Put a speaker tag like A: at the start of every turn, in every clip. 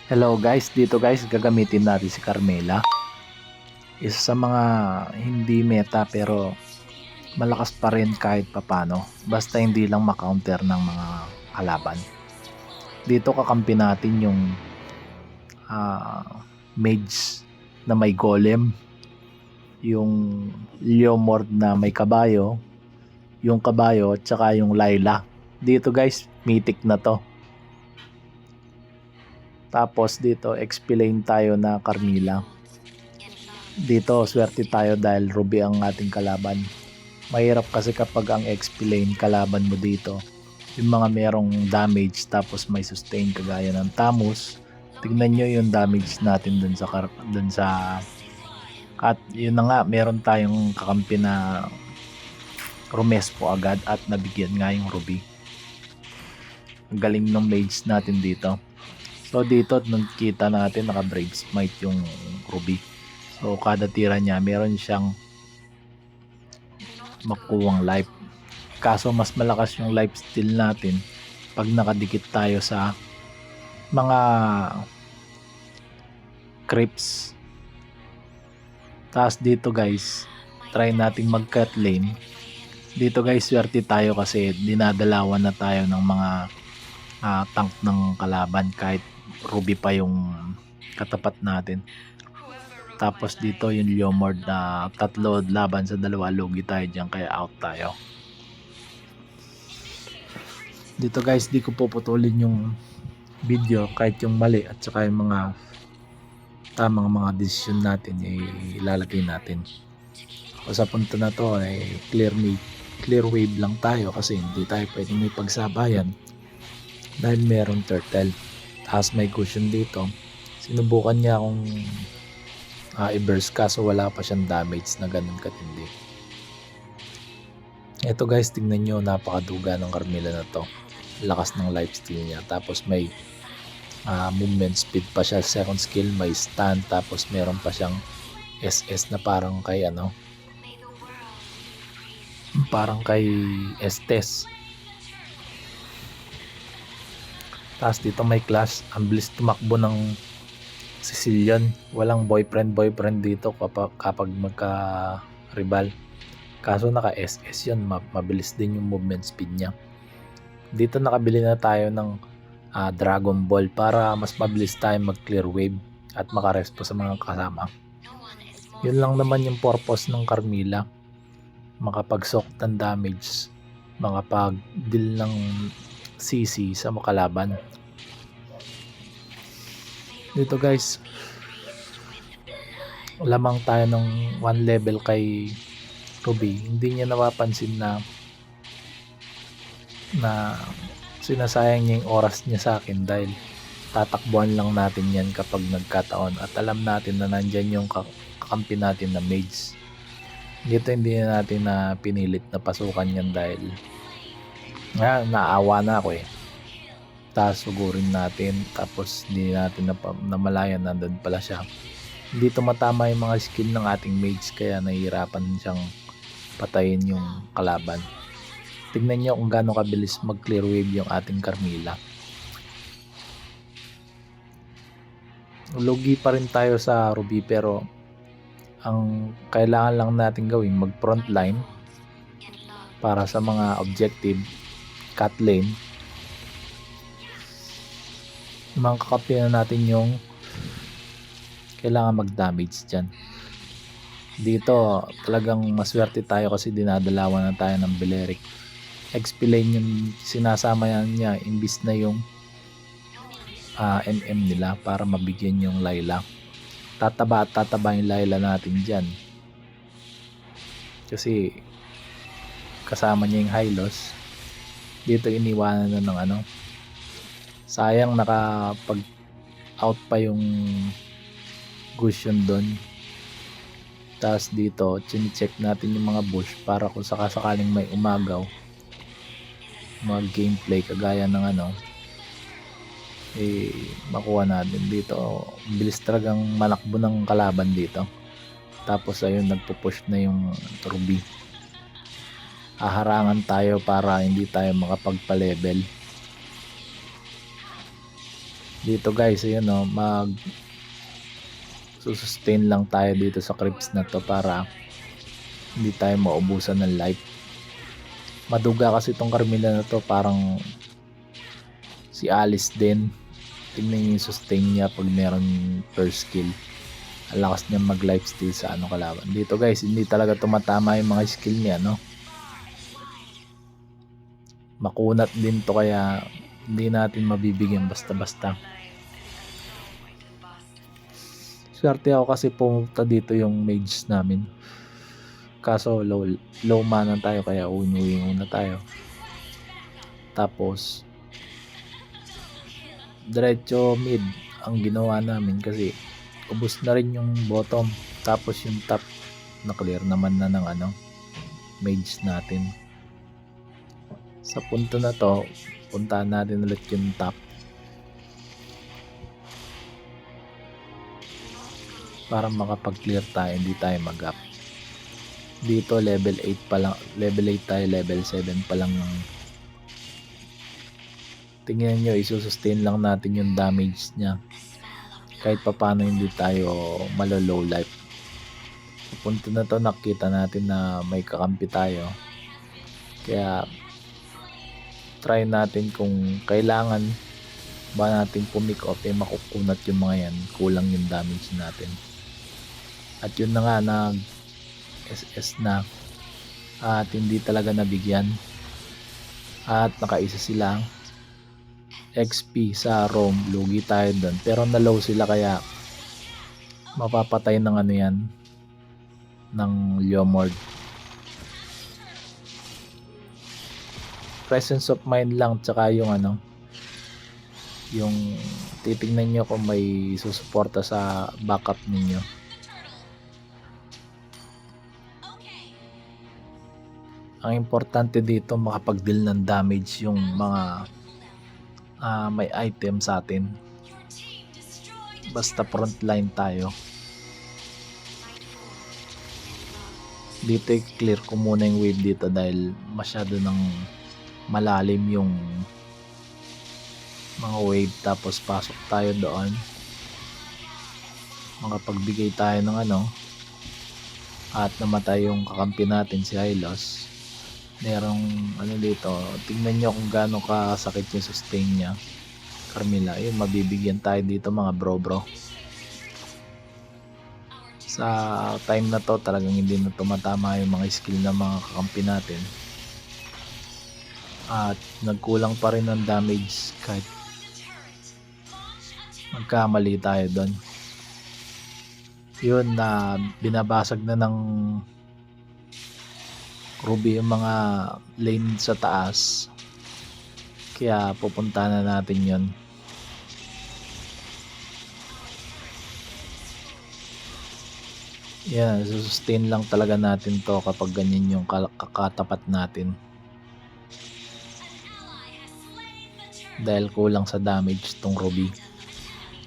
A: Hello guys, dito guys gagamitin natin si Carmela. Isa sa mga hindi meta pero malakas pa rin kahit papano. Basta hindi lang makounter ng mga kalaban. Dito kakampi natin yung mage na may golem, yung Leomord na may kabayo, yung kabayo at saka yung Layla. Dito guys, mythic na to. Tapos dito XP lane tayo na Carmilla. Dito swerte tayo dahil Ruby ang ating kalaban. Mahirap kasi kapag ang XP lane kalaban mo dito yung mga merong damage tapos may sustain kagaya ng Tamus. Tignan nyo yung damage natin dun sa at yun na nga, meron tayong kakampi na Rumespo agad at nabigyan nga yung Ruby. Ang galing ng mage natin dito. So dito nakita natin naka Brave Smite yung Ruby. So kada tira niya meron siyang makuwang life. Kaso mas malakas yung life steal natin pag nakadikit tayo sa mga creeps. Tapos dito guys, try nating mag cut lane. Dito guys, swerte tayo kasi dinadalawan na tayo ng mga tank ng kalaban kahit Ruby pa yung katapat natin. Tapos dito yung Leomord na tatlo laban sa dalawa, lugi tayo dyan kaya out tayo. Dito guys, di ko puputulin yung video kahit yung mali at saka yung mga tamang mga decision natin ilalagay natin. O sa punto na to ay clear wave lang tayo kasi hindi tayo pwedeng may pagsabayan dahil meron turtle. Tapos may cushion dito. Sinubukan niya akong i-burst kaso wala pa siyang damage na ganun katindi. Ito guys, tingnan nyo, napakaduga ng Carmilla na to. Lakas ng lifesteal niya. Tapos may movement speed pa siya. Second skill may stun. Tapos meron pa siyang SS na parang kay Estes. Tapos dito may clash. Ang bilis tumakbo ng Sicilian. Walang boyfriend dito kapag magka-rival. Kaso naka SS yun, mabilis din yung movement speed niya. Dito nakabili na tayo ng Dragon Ball para mas mabilis tayo mag clear wave at makarespo sa mga kasama. Yun lang naman yung purpose ng Carmilla. Makapag-soak ng damage, makapag-deal ng CC sa makalaban. Dito guys, lamang tayo ng 1 level kay Ruby. Hindi niya napapansin na sinasayang niya yung oras niya sa akin dahil tatakbuhan lang natin yan kapag nagkataon at alam natin na nandyan yung kakampi natin na mage. Dito hindi na natin na pinilit na pasukan yan dahil naawa na ako tapos sugurin natin tapos hindi natin namalayan nandun pala siya. Hindi tumatama yung mga skill ng ating mage kaya nahihirapan siyang patayin yung kalaban. Tignan nyo kung gaano kabilis mag clear wave yung ating Carmilla. Lugi pa rin tayo sa Ruby pero ang kailangan lang natin gawin mag front line para sa mga objective, cut lane. Mga kakampi na natin yung kailangan mag damage dyan. Dito talagang maswerte tayo kasi dinadalawan na tayo ng Belerik. XP lane yung sinasama niya imbis na yung MM nila para mabigyan yung Layla. Tataba yung Layla natin dyan kasi kasama niya yung Hylos. Dito iniwanan na ng sayang nakapag out pa yung Gusion doon. Tapos dito chine-check natin yung mga bush para kung sakasakaling may umagaw mga gameplay kagaya ng makuha natin dito. Bilis talagang manakbo ng kalaban dito. Tapos ayun, nagpo-push na yung Ruby. Haharangan tayo para hindi tayo makapagpa-level. Dito guys, ayun no, sustain lang tayo dito sa creeps na to para hindi tayo maubusan ng life. Maduga kasi itong Carmilla na to, parang si Alice din. Tingnan niyo yung sustain niya pag meron first skill. Ang lakas niya mag lifesteal sa ano kalaban. Dito guys, hindi talaga tumatama yung mga skill niya, no? Makunat din to, kaya hindi natin mabibigyan basta-basta. Swerte ako kasi pumunta dito yung mages namin. Kaso low mana tayo, kaya unuwi muna tayo. Tapos diretso mid ang ginawa namin kasi ubos na rin yung bottom. Tapos yung top na clear naman na ng ano, mage natin. Sa punto na to, puntahan natin ulit yung top para makapag-clear tayo, hindi tayo mag-up. Dito level 8 pa lang, level 8 tayo, level 7 pa lang. Tingnan nyo, isusustain lang natin yung damage nya kahit papano hindi tayo malo-low life. Sa punto na to, nakita natin na may kakampi tayo, kaya try natin kung kailangan ba natin pumick off, makukunat yung mga yan, kulang yung damage natin. At yun na nga, nag SS na at hindi talaga nabigyan, at nakaisa sila XP sa roam. Lugi tayo doon, pero na low sila, kaya mapapatay ng ano yan, ng Leomord. Presence of mind lang, tsaka yung ano, yung titignan nyo kung may susuporta sa backup ninyo. Ang importante dito, makapag-deal ng damage yung mga may item sa atin. Basta frontline tayo. Dito i-clear ko muna yung wave dito dahil masyado ng malalim yung mga wave. Tapos pasok tayo doon, makapagbigay tayo ng ano, at namatay yung kakampi natin si Hylos. Merong ano dito, tingnan nyo kung gaano kasakit yung sustain nya, Carmilla. Yun, mabibigyan tayo dito mga bro. Sa time na to, talagang hindi na tumatama yung mga skill ng mga kakampi natin, at nagkulang pa rin ng damage kahit magkamali tayo doon. Yun, na binabasag na ng Ruby yung mga lane sa taas, kaya pupunta na natin yun. Yan, sustain lang talaga natin to kapag ganyan yung kakatapat natin, dahil kulang sa damage tong Ruby.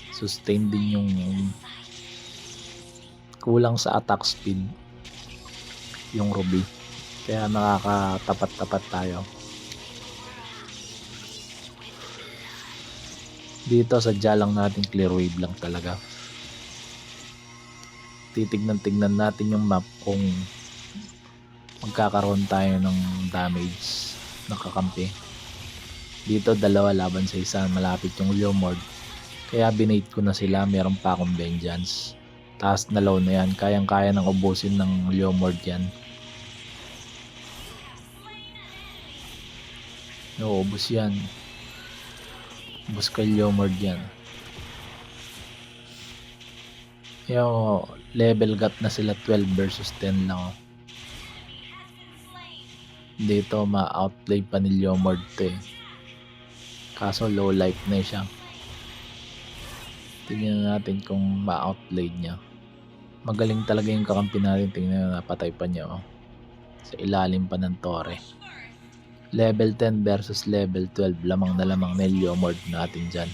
A: Sustain din yung kulang sa attack speed yung Ruby, kaya nakakatapat-tapat tayo. Dito sadya lang natin clear wave lang talaga. Titignan natin yung map kung magkakaroon tayo ng damage na kakampi. Dito dalawa laban sa isa, malapit yung Leomord, kaya binate ko na sila. Meron pa akong vengeance, taas na low na yan, kayang-kaya ng ubusin ng Leomord yan. Ubus yan, ubus kay Leomord yan. Yung level gap na sila, 12 versus 10 lang. Dito ma-outplay pa ni Leomord to eh, kaso low life na siya. Tingnan natin kung ma-outplay niya. Magaling talaga yung kakampi natin. Tingnan na, napatay pa niya sa ilalim pa ng tore. Level 10 versus level 12, lamang na lamang ni Leomord natin dyan.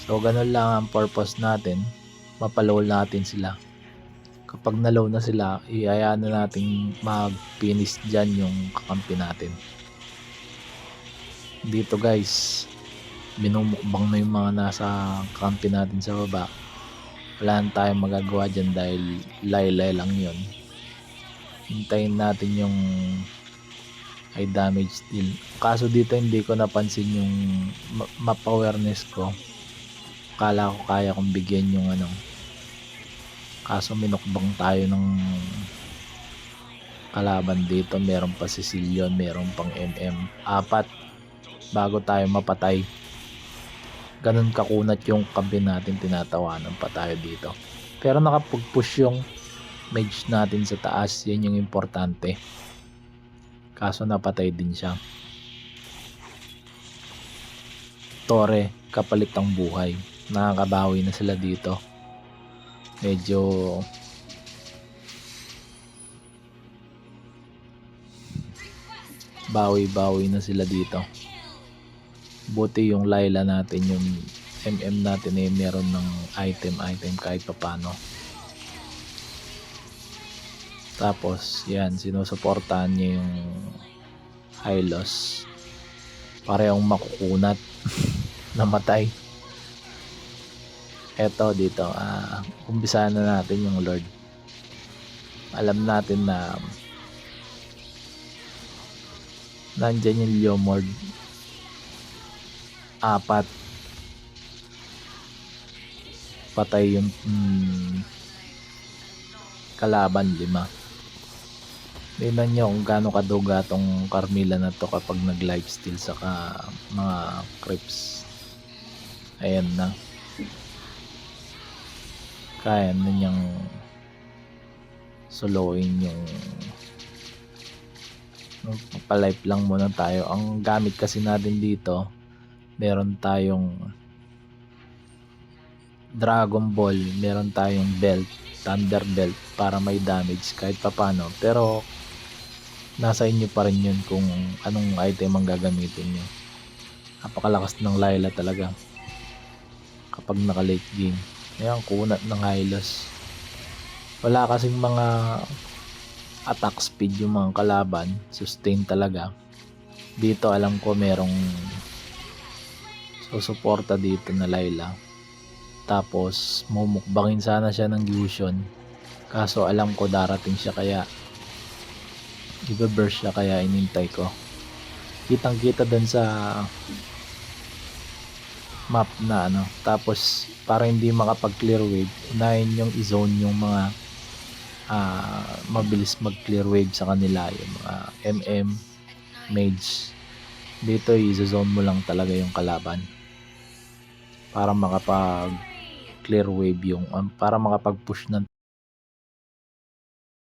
A: So ganun lang ang purpose natin, mapalow natin sila. Kapag nalow na sila, iayaan na natin mag-finish dyan yung kakampi natin. Dito guys, minumukbang na yung mga nasa kampi natin sa baba. Wala na tayong magagawa dyan dahil laylay lang yun. Hintayin natin yung high damage deal. Kaso dito hindi ko napansin yung map awareness ko. Kala ko kaya kong bigyan yung ano. Kaso minukbang tayo ng kalaban dito. Meron pa Sicilian, meron pang MM. 4 bago tayo mapatay. Ganun kakunat yung kampi natin, tinatawanan pa tayo dito. Pero nakapag-push yung mage natin sa taas, yan yung importante. Kaso napatay din siya. Tore, kapalit ang buhay. Nakakabawi na sila dito. Medyo bawi-bawi na sila dito. Buti yung Layla natin, yung MM natin eh, meron ng item kahit papano. Tapos yan, sinusuportahan niya yung Hylos. Parehong makukunat. Namatay. Eto dito, umpisahan na natin yung Lord. Alam natin na nandyan yung Leomord. 4 patay yung kalaban 5. Tingnan nyo kung gaano kaduga tong Carmilla na to kapag nag lifesteal sa mga creeps. Ayan na, kaya na niyang soloin yung palife lang muna tayo. Ang gamit kasi natin dito, meron tayong Dragon Ball, meron tayong belt, Thunder Belt para may damage kahit papano. Pero nasa inyo pa rin yun kung anong item ang gagamitin nyo. Napakalakas ng Layla talaga kapag naka late game. Ayan, kunat ng Hylos. Wala kasing mga attack speed yung mga kalaban, sustain talaga. Dito alam ko merong susuporta dito na Layla. Tapos mumukbangin sana siya ng Gusion. Kaso alam ko darating siya, kaya i-burst siya, kaya inintay ko. Kitang kita dun sa map na ano. Tapos para hindi makapag clear wave, unahin yung i-zone yung mga mabilis mag clear wave sa kanila, yung mga MM, mage. Dito i-zone mo lang talaga yung kalaban para makapag clear wave yung para makapag push ng